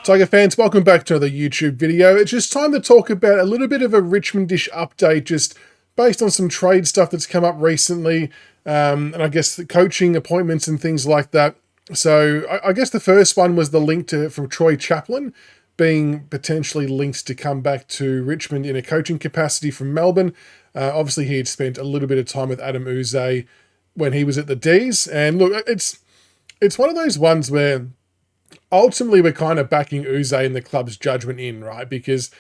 Tiger fans, welcome back to another YouTube video. It's just time to talk about a little bit of a Richmond-ish update, just based on some trade stuff that's come up recently, and I guess the coaching appointments and things like that. So I guess the first one was the link from Troy Chaplin being potentially linked to come back to Richmond in a coaching capacity from Melbourne. Obviously, he had spent a little bit of time with Adam Uze when he was at the D's, and look, it's one of those ones where ultimately we're kind of backing Uze and the club's judgment in, right? Because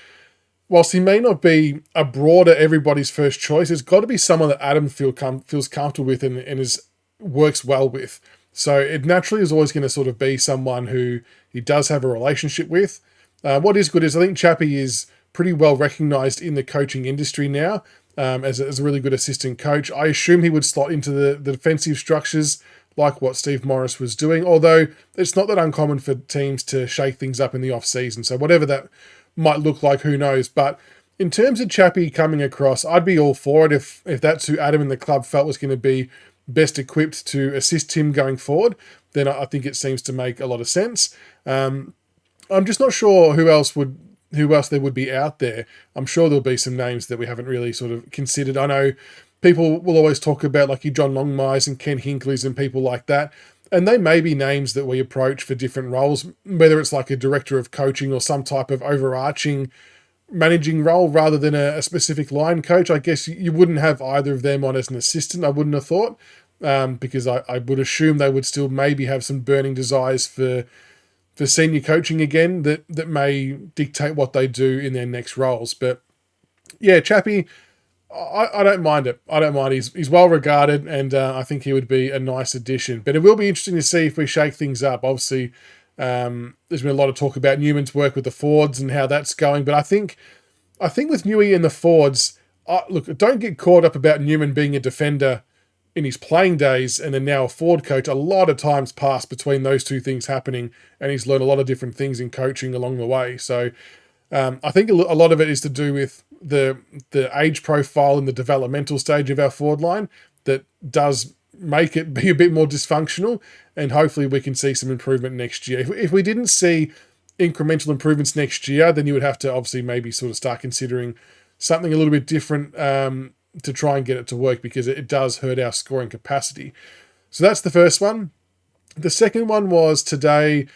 whilst he may not be a broader everybody's first choice, it's got to be someone that Adam feels comfortable with and works well with. So it naturally is always going to sort of be someone who he does have a relationship with. What is good is I think Chappie is pretty well recognised in the coaching industry now as a really good assistant coach. I assume he would slot into the defensive structures like what Steve Morris was doing, although it's not that uncommon for teams to shake things up in the off-season. So whatever that might look like, who knows. But in terms of Chappie coming across, I'd be all for it if that's who Adam and the club felt was going to be best equipped to assist him going forward. Then I think it seems to make a lot of sense. I'm just not sure who else there would be out there. I'm sure there'll be some names that we haven't really sort of considered. I know people will always talk about like your John Longmires and Ken Hinkleys and people like that. And they may be names that we approach for different roles, whether it's like a director of coaching or some type of overarching managing role rather than a specific line coach. I guess you wouldn't have either of them on as an assistant, I wouldn't have thought, because I would assume they would still maybe have some burning desires for senior coaching again that may dictate what they do in their next roles. But yeah, Chappie, I don't mind it. I don't mind. He's well regarded, and I think he would be a nice addition. But it will be interesting to see if we shake things up. Obviously, there's been a lot of talk about Newman's work with the Fords and how that's going. But I think with Newey and the Fords, look, don't get caught up about Newman being a defender in his playing days and then now a Ford coach. A lot of times pass between those two things happening, and he's learned a lot of different things in coaching along the way. So I think a lot of it is to do with the age profile and the developmental stage of our forward line that does make it be a bit more dysfunctional, and hopefully we can see some improvement next year. If we didn't see incremental improvements next year, then you would have to obviously maybe sort of start considering something a little bit different to try and get it to work, because it does hurt our scoring capacity. So that's the first one. The second one was today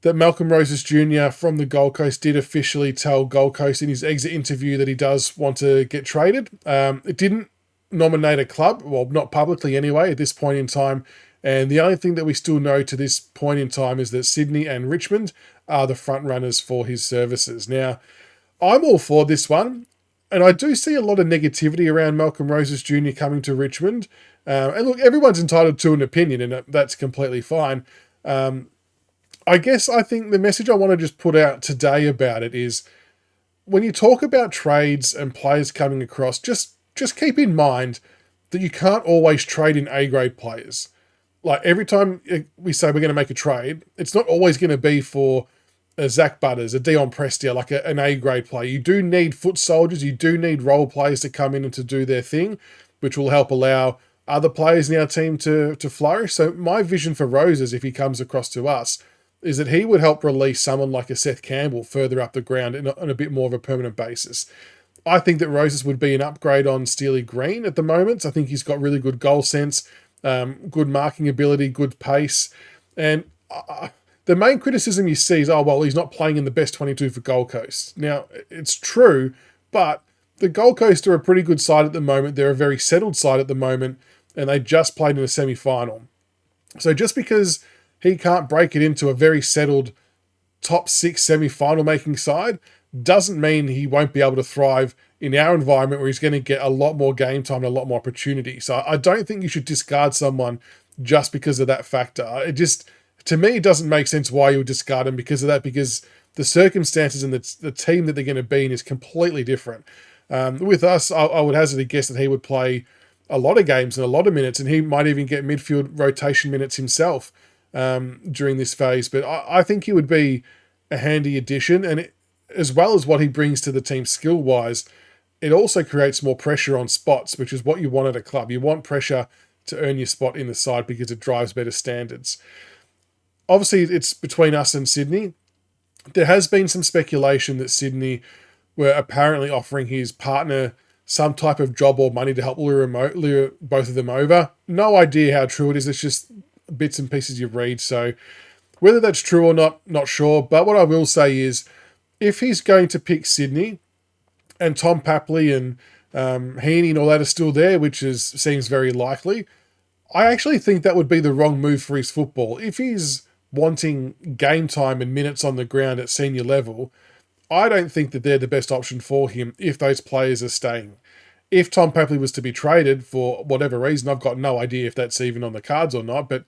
that Malcolm Rosas Jr. from the Gold Coast did officially tell Gold Coast in his exit interview that he does want to get traded. It didn't nominate a club, well, not publicly anyway, at this point in time. And the only thing that we still know to this point in time is that Sydney and Richmond are the front runners for his services. Now, I'm all for this one, and I do see a lot of negativity around Malcolm Rosas Jr. coming to Richmond. And look, everyone's entitled to an opinion, and that's completely fine. I think the message I want to just put out today about it is, when you talk about trades and players coming across, just keep in mind that you can't always trade in A-grade players. Like, every time we say we're going to make a trade, it's not always going to be for a Zach Butters, a Dion Prestia, like an A-grade player. You do need foot soldiers, you do need role players to come in and to do their thing, which will help allow other players in our team to flourish. So my vision for Rosas, if he comes across to us, is that he would help release someone like a Seth Campbell further up the ground on a bit more of a permanent basis. I think that Rosas would be an upgrade on Steely Green at the moment. I think he's got really good goal sense, good marking ability, good pace. And the main criticism you see is, oh, well, he's not playing in the best 22 for Gold Coast. Now, it's true, but the Gold Coast are a pretty good side at the moment. They're a very settled side at the moment, and they just played in a semi-final. So just because he can't break it into a very settled top 6 semi-final making side doesn't mean he won't be able to thrive in our environment, where he's going to get a lot more game time and a lot more opportunity. So I don't think you should discard someone just because of that factor. To me, it doesn't make sense why you would discard him because of that, because the circumstances and the team that they're going to be in is completely different. With us, I would hazard a guess that he would play a lot of games and a lot of minutes, and he might even get midfield rotation minutes himself during this phase. But I think he would be a handy addition, and as well as what he brings to the team skill-wise, it also creates more pressure on spots, which is what you want at a club. You want pressure to earn your spot in the side because it drives better standards. Obviously, it's between us and Sydney. There has been some speculation that Sydney were apparently offering his partner some type of job or money to help lure both of them over. No idea how true it is. It's just bits and pieces you read. So whether that's true or not sure. But what I will say is, if he's going to pick Sydney and Tom Papley and Heaney and all that are still there, which seems very likely, I actually think that would be the wrong move for his football. If he's wanting game time and minutes on the ground at senior level, I don't think that they're the best option for him if those players are staying. If Tom Papley was to be traded for whatever reason, I've got no idea if that's even on the cards or not, but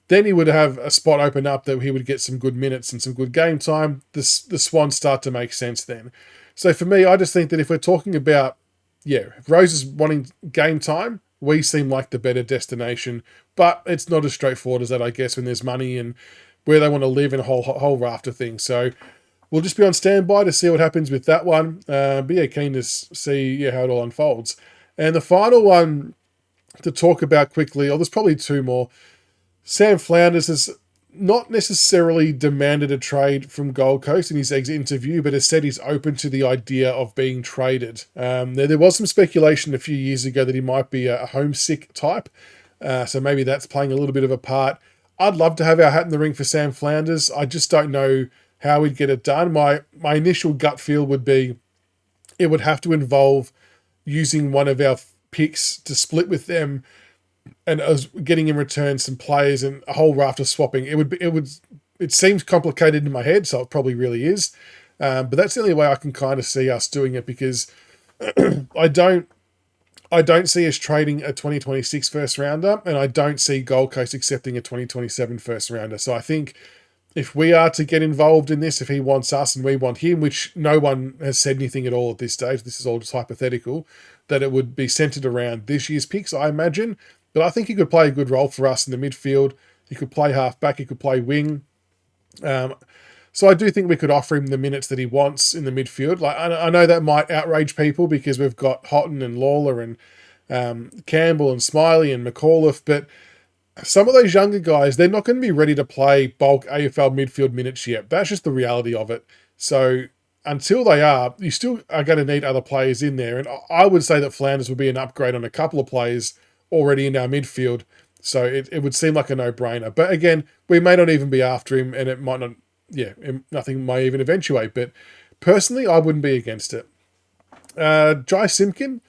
then he would have a spot open up that he would get some good minutes and some good game time. The Swans start to make sense then. So for me, I just think that if we're talking about, if Rosas wanting game time, we seem like the better destination, but it's not as straightforward as that, I guess, when there's money and where they want to live and a whole raft of things. So we'll just be on standby to see what happens with that one. But yeah, keen to see how it all unfolds. And the final one to talk about quickly, there's probably two more. Sam Flanders has not necessarily demanded a trade from Gold Coast in his exit interview, but has said he's open to the idea of being traded. There was some speculation a few years ago that he might be a homesick type, so maybe that's playing a little bit of a part. I'd love to have our hat in the ring for Sam Flanders. I just don't know how we'd get it done. My initial gut feel would be it would have to involve using one of our picks to split with them, and us getting in return some players and a whole raft of swapping. It seems complicated in my head, so it probably really is. But that's the only way I can kind of see us doing it, because I don't see us trading a 2026 first rounder, and I don't see Gold Coast accepting a 2027 first rounder. So I think if we are to get involved in this, if he wants us and we want him, which no one has said anything at all at this stage, this is all just hypothetical, that it would be centered around this year's picks, I imagine. But I think he could play a good role for us in the midfield. He could play half-back. He could play wing. So I do think we could offer him the minutes that he wants in the midfield. Like, I know that might outrage people because we've got Houghton and Lawler and Campbell and Smiley and McAuliffe, but some of those younger guys, they're not going to be ready to play bulk AFL midfield minutes yet. That's just the reality of it. So until they are, you still are going to need other players in there. And I would say that Flanders would be an upgrade on a couple of players already in our midfield. So it would seem like a no-brainer. But again, we may not even be after him, and it might not, nothing might even eventuate. But personally, I wouldn't be against it. Jai Simpkin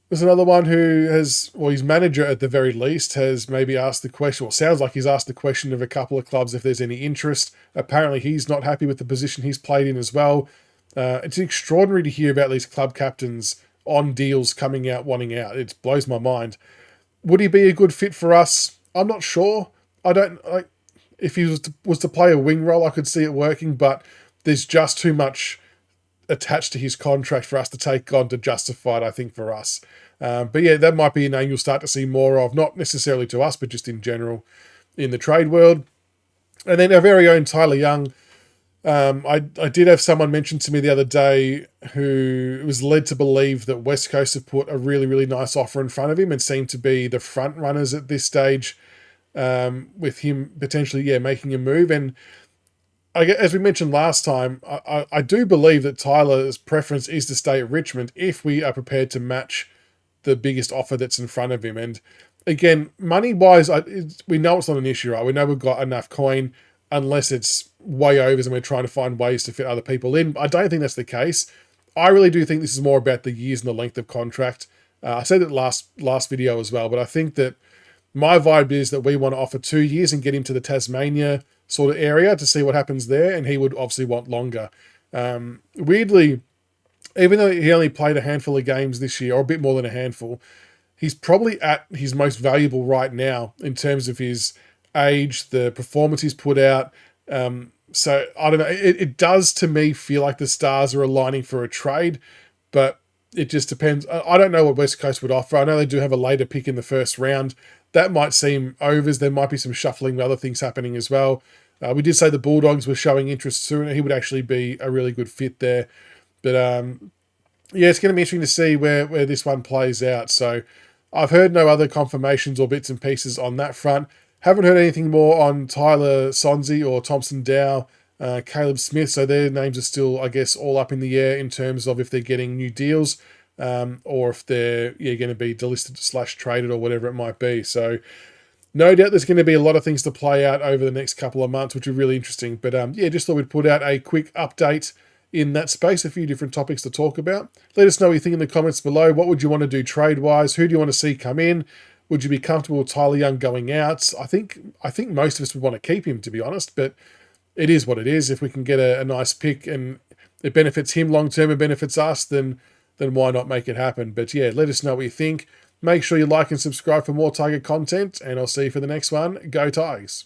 was another one who has, well, his manager at the very least has maybe asked the question, or sounds like he's asked the question of a couple of clubs if there's any interest. Apparently he's not happy with the position he's played in as well. It's extraordinary to hear about these club captains on deals coming out, wanting out. It blows my mind. Would he be a good fit for us? I'm not sure. If he was to play a wing role, I could see it working, but there's just too much attached to his contract for us to take on to justify it, I think, for us. But yeah, that might be a name you'll start to see more of, not necessarily to us, but just in general in the trade world. And then our very own Tyler Young. I did have someone mention to me the other day who was led to believe that West Coast have put a really, really nice offer in front of him and seem to be the front runners at this stage, with him potentially, making a move. And as we mentioned last time, I do believe that Tyler's preference is to stay at Richmond if we are prepared to match the biggest offer that's in front of him. And again, money-wise, we know it's not an issue, right? We know we've got enough coin, unless it's way overs and we're trying to find ways to fit other people in. I don't think that's the case. I really do think this is more about the years and the length of contract. I said it last video as well, but I think that my vibe is that we want to offer 2 years and get him to the Tasmania sort of area to see what happens there, and he would obviously want longer. Weirdly, even though he only played a handful of games this year, or a bit more than a handful, he's probably at his most valuable right now in terms of his age, the performance he's put out. So I don't know. It does to me feel like the stars are aligning for a trade, but it just depends. I don't know what West Coast would offer. I know they do have a later pick in the first round. That might seem overs. There might be some shuffling with other things happening as well. We did say the Bulldogs were showing interest soon. He would actually be a really good fit there. But it's going to be interesting to see where this one plays out. So I've heard no other confirmations or bits and pieces on that front. Haven't heard anything more on Tyler Sonzi or Thompson Dow Caleb Smith, so their names are still, I guess, all up in the air in terms of if they're getting new deals or if they're going to be delisted / traded or whatever it might be. So no doubt there's going to be a lot of things to play out over the next couple of months, which are really interesting. But just thought we'd put out a quick update in that space, a few different topics to talk about. Let us know what you think in the comments below. What would you want to do trade-wise? Who do you want to see come in? Would you be comfortable with Tyler Young going out? I think most of us would want to keep him, to be honest, but it is what it is. If we can get a nice pick and it benefits him long-term and benefits us, then why not make it happen? But yeah, let us know what you think. Make sure you like and subscribe for more Tiger content, and I'll see you for the next one. Go Tigers!